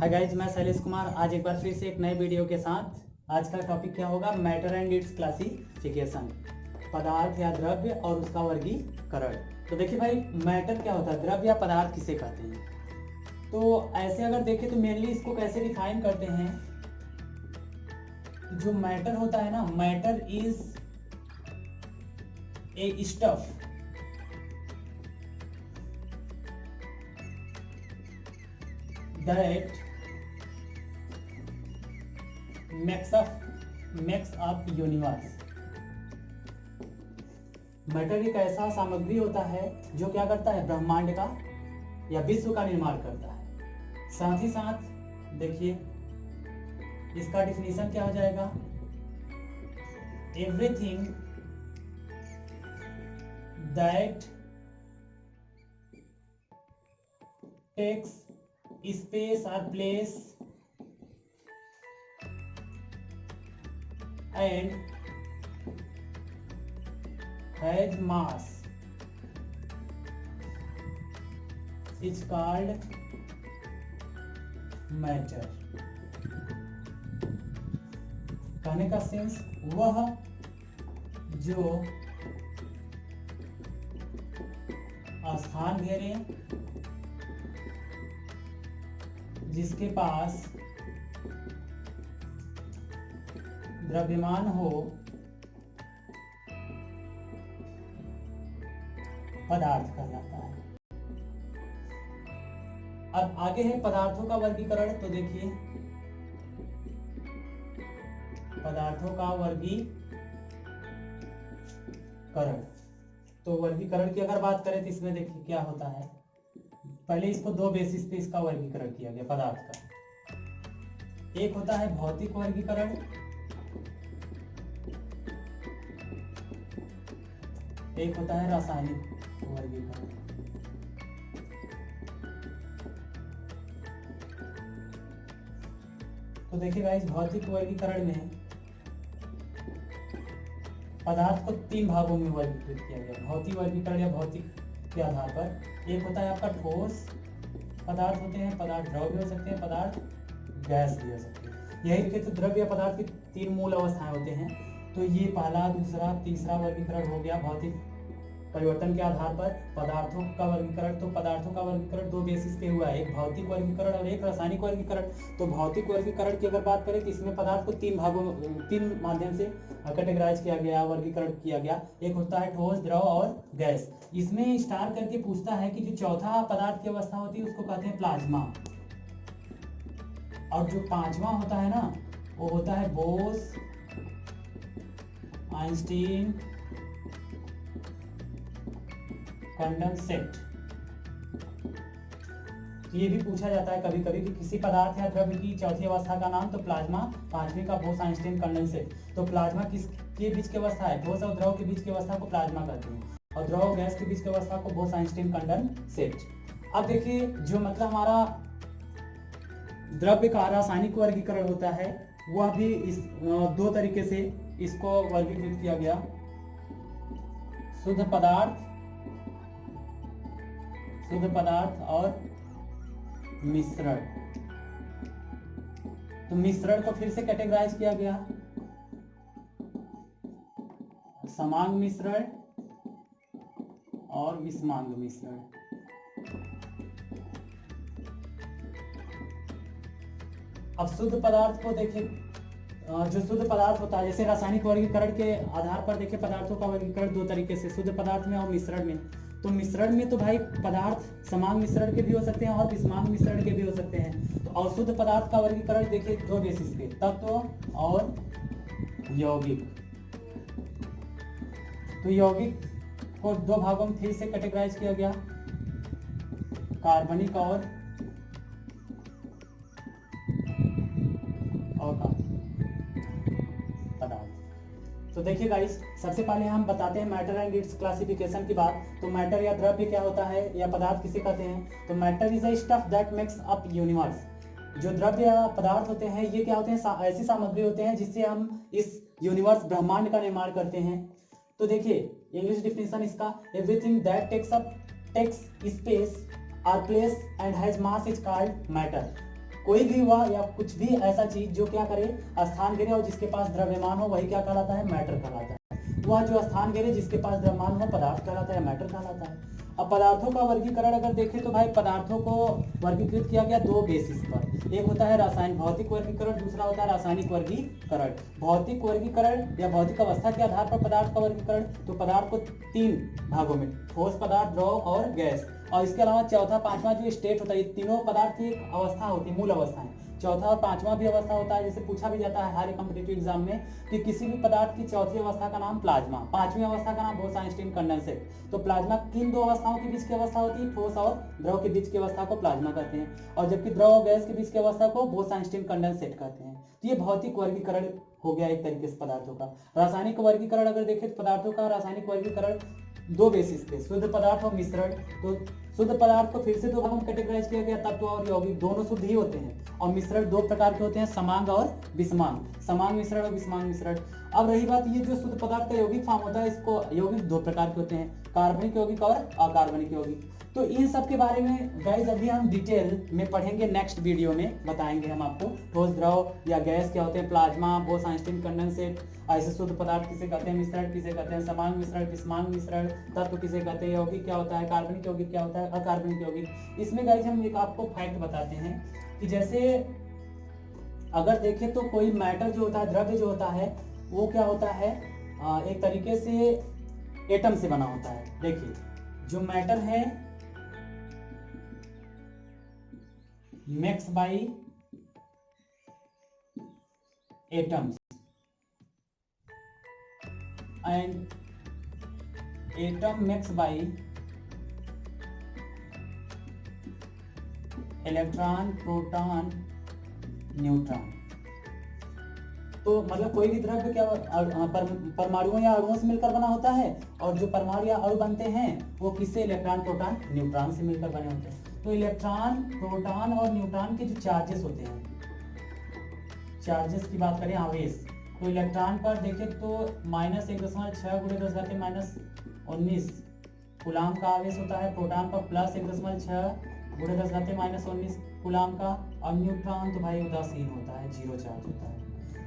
Hi guys, मैं शैलेश कुमार आज एक बार फिर से एक नए वीडियो के साथ। आज का टॉपिक क्या होगा? मैटर एंड इट्स क्लासिफिकेशन, पदार्थ या द्रव्य और उसका वर्गीकरण। तो देखिए भाई, मैटर क्या होता है, द्रव्य या पदार्थ किसे कहते हैं? तो ऐसे अगर देखें तो मेनली इसको कैसे डिफाइन करते हैं? जो मैटर होता है ना, matter is a stuff that makes up universe। Matter एक ऐसा सामग्री होता है जो क्या करता है, ब्रह्मांड का या विश्व का निर्माण करता है। साथ ही साथ देखिए इसका डिफिनीशन क्या हो जाएगा, एवरीथिंग दैट टेक्स स्पेस और place and has mass is called matter। कहने का सेंस, वह जो स्थान घेरे, जिसके पास द्रव्यमान हो, पदार्थ कहलाता है। अब आगे है पदार्थों का वर्गीकरण। तो देखिए पदार्थों का वर्गीकरण, तो वर्गीकरण की अगर बात करें तो इसमें देखिए क्या होता है। पहले इसको दो बेसिस पे इसका वर्गीकरण किया गया पदार्थ का। एक होता है भौतिक वर्गीकरण, एक होता है रासायनिक वर्गीकरण। तो देखिए गाइस, भौतिक वर्गीकरण में पदार्थ को तीन भागों में वर्गीकृत किया गया। भौतिक वर्गीकरण या भौतिक के आधार पर एक होता है आपका ठोस पदार्थ होते हैं, पदार्थ द्रव्य हो सकते हैं, पदार्थ गैस भी हो सकते हैं। यही देखें तो द्रव्य या पदार्थ की तीन मूल अवस्थाएं होते हैं। तो ये पहला, दूसरा, तीसरा वर्गीकरण हो गया भौतिक परिवर्तन के आधार पर। पदार्थों का वर्गीकरण, तो पदार्थों का वर्गीकरण दो बेसिस पे हुआ है, एक भौतिक वर्गीकरण और एक रासायनिक वर्गीकरण। तो भौतिक वर्गीकरण की अगर बात करें तो इसमें पदार्थ को तीन माध्यम से कैटेगराइज किया गया, वर्गीकरण किया गया। एक होता है ठोस, द्रव और गैस। इसमें स्टार करके पूछता है कि जो चौथा पदार्थ की अवस्था होती है उसको कहते हैं प्लाज्मा, और जो पांचवा होता है ना वो होता है बोस आइंस्टीन कंडेंसेट। ये भी पूछा जाता है कभी कभी कि किसी पदार्थ या द्रव्य की चौथी अवस्था का नाम, तो प्लाज्मा, पांचवी का बोस आइंस्टीन कंडेंसेट। तो प्लाज्मा किसके बीच की अवस्था है? ठोस और द्रव के बीच की अवस्था को प्लाज्मा कहते हैं, और द्रव और गैस के बीच की अवस्था को बोस आइंस्टीन कंडेंसेट। अब देखिए जो मतलब हमारा द्रव्य का रासायनिक वर्गीकरण होता है वह भी इस दो तरीके से इसको वर्गीकृत किया गया। शुद्ध पदार्थ और मिश्रण। तो मिश्रण को फिर से कैटेगराइज किया गया, समांग मिश्रण और विषमांग मिश्रण। अब शुद्ध पदार्थ को देखें, जो शुद्ध पदार्थ होता है, जैसे रासायनिक वर्गीकरण के आधार पर देखें पदार्थों का वर्गीकरण दो तरीके से, शुद्ध पदार्थ में और मिश्रण में। तो मिश्रण में तो भाई पदार्थ समांग मिश्रण के भी हो सकते हैं और विषमांग मिश्रण के भी हो सकते हैं। तो और शुद्ध पदार्थ का वर्गीकरण देखिए दो बेसिस पे, तत्व और यौगिक। तो यौगिक को दो भागों में फिर से कैटेगराइज किया गया, कार्बनिक और पदार्थ। तो देखिए गाइस, सबसे पहले हम बताते हैं मैटर एंड इट्स क्लासिफिकेशन की बात। तो मैटर या द्रव्य क्या होता है या पदार्थ किसे कहते हैं? तो matter is a stuff that makes up universe. जो द्रव्य या पदार्थ होते हैं ये क्या होते हैं? ऐसी सामग्री होते हैं जिससे हम इस यूनिवर्स ब्रह्मांड का निर्माण करते हैं। तो देखिए इंग्लिश डिफिनेशन इसका, एवरीथिंग दैट टेक्स स्पेस और place and has mass is called matter. कोई भी हुआ या कुछ भी ऐसा चीज जो क्या करे, स्थान घेरे और जिसके पास द्रव्यमान हो, वही क्या कहलाता है, मैटर कहलाता है। वह जो स्थान घेरे जिसके पास द्रव्यमान हो, पदार्थ कहलाता है, मैटर कहलाता है। अब पदार्थों का वर्गीकरण अगर देखें तो भाई पदार्थों को वर्गीकृत किया गया दो बेसिस पर। एक होता है रासायनिक भौतिक वर्गीकरण, दूसरा होता है रासायनिक वर्गीकरण। भौतिक वर्गीकरण या भौतिक अवस्था के आधार पर पदार्थ का वर्गीकरण, तो पदार्थ को तीन भागों में, ठोस पदार्थ, द्रव और गैस, और इसके अलावा चौथा पांचवा जो स्टेट होता है, ये तीनों पदार्थ की एक अवस्था होती है, मूल अवस्थाएं। चौथा और पांचवा भी अवस्था होता है, जैसे पूछा भी जाता है हर कॉम्पिटिटिव एग्जाम में कि किसी भी पदार्थ की चौथी अवस्था का नाम प्लाज्मा, पांचवी अवस्था का नाम बोस-आइंस्टीन कंडेंसेट। तो प्लाज्मा किन दो अवस्थाओं के बीच की अवस्था होती है, ठोस और द्रव के बीच की अवस्था को प्लाज्मा कहते हैं, और जबकि द्रव और गैस के बीच की अवस्था को बोस-आइंस्टीन कंडेंसेट कहते हैं। तो ये भौतिक वर्गीकरण हो गया एक तरीके से पदार्थों का। रासायनिक वर्गीकरण अगर देखें तो पदार्थों का रासायनिक वर्गीकरण दो बेसिस पे, शुद्ध पदार्थ और मिश्रण। तो शुद्ध पदार्थ को फिर से दो भागों में कैटेगराइज किया गया, तत्व और यौगिक, दोनों शुद्ध ही होते हैं। और मिश्रण दो प्रकार के होते हैं, समांग और विषमांग, समांग मिश्रण और विषमांग मिश्रण। अब रही बात ये जो शुद्ध पदार्थ का यौगिक फॉर्म होता है, इसको यौगिक दो प्रकार के होते हैं, कार्बनिक यौगिक और अकार्बनिक यौगिक। तो इन सब के बारे में गाइस अभी हम डिटेल में पढ़ेंगे, नेक्स्ट वीडियो में बताएंगे हम आपको ठोस, द्रव या गैस क्या होते हैं, प्लाज्मा, बोस-आइंस्टीन कंडेंसेट, ऐसे शुद्ध पदार्थ किसे कहते हैं, मिश्रण किसे कहते हैं, समांग मिश्रण, विषमांग मिश्रण, तत्व किसे कहते हैं, यौगिक क्या होता है, कार्बनिक यौगिक क्या होता है, अकार्बनिक यौगिक। इसमें गाइस हम एक आपको फैक्ट बताते हैं कि जैसे अगर देखें तो कोई मैटर जो होता है, द्रव्य जो होता है, वो क्या होता है, एक तरीके से एटम से बना होता है। देखिए जो मैटर है makes by atoms and atom makes by electron, proton, neutron. तो मतलब कोई भी द्रव्य क्या परमाणुओं या अणुओं से मिलकर बना होता है, और जो परमाणु या अणु बनते हैं वो किससे, इलेक्ट्रॉन, प्रोटॉन, न्यूट्रॉन से मिलकर बने होते हैं। तो इलेक्ट्रॉन, प्रोटॉन और न्यूट्रॉन के जो चार्जेस होते हैं, चार्जेस की बात करें, आवेश, तो इलेक्ट्रॉन पर देखें तो -1.6 × 10⁻19 कूलाम का आवेश होता है। प्रोटॉन पर +1.6 × 10⁻19 कूलाम का, और न्यूट्रॉन तो भाई उदासीन होता है, जीरो चार्ज होता है।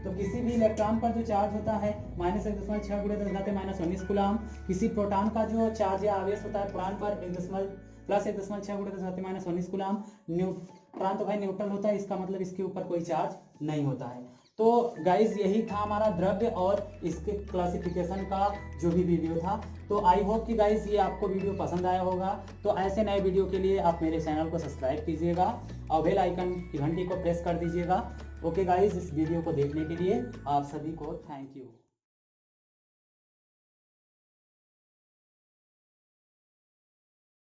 तो किसी भी इलेक्ट्रॉन पर जो चार्ज होता है -1.6 × 10⁻19 कूलाम, किसी प्रोटॉन का जो चार्ज या आवेश होता है प्रोटॉन पर +1.6 × 10⁻19 कूलाम। न्यूट्रॉन तो भाई न्यूट्रल होता है, इसका मतलब इसके ऊपर कोई चार्ज नहीं होता है। तो गाइज यही था हमारा द्रव्य और इसके क्लासिफिकेशन का जो भी वीडियो था। तो आई होप कि गाइज ये आपको वीडियो पसंद आया होगा। तो ऐसे नए वीडियो के लिए आप मेरे चैनल को सब्सक्राइब कीजिएगा और बेल आइकन की घंटी को प्रेस कर दीजिएगा। ओके गाइज, इस वीडियो को देखने के लिए आप सभी को थैंक यू।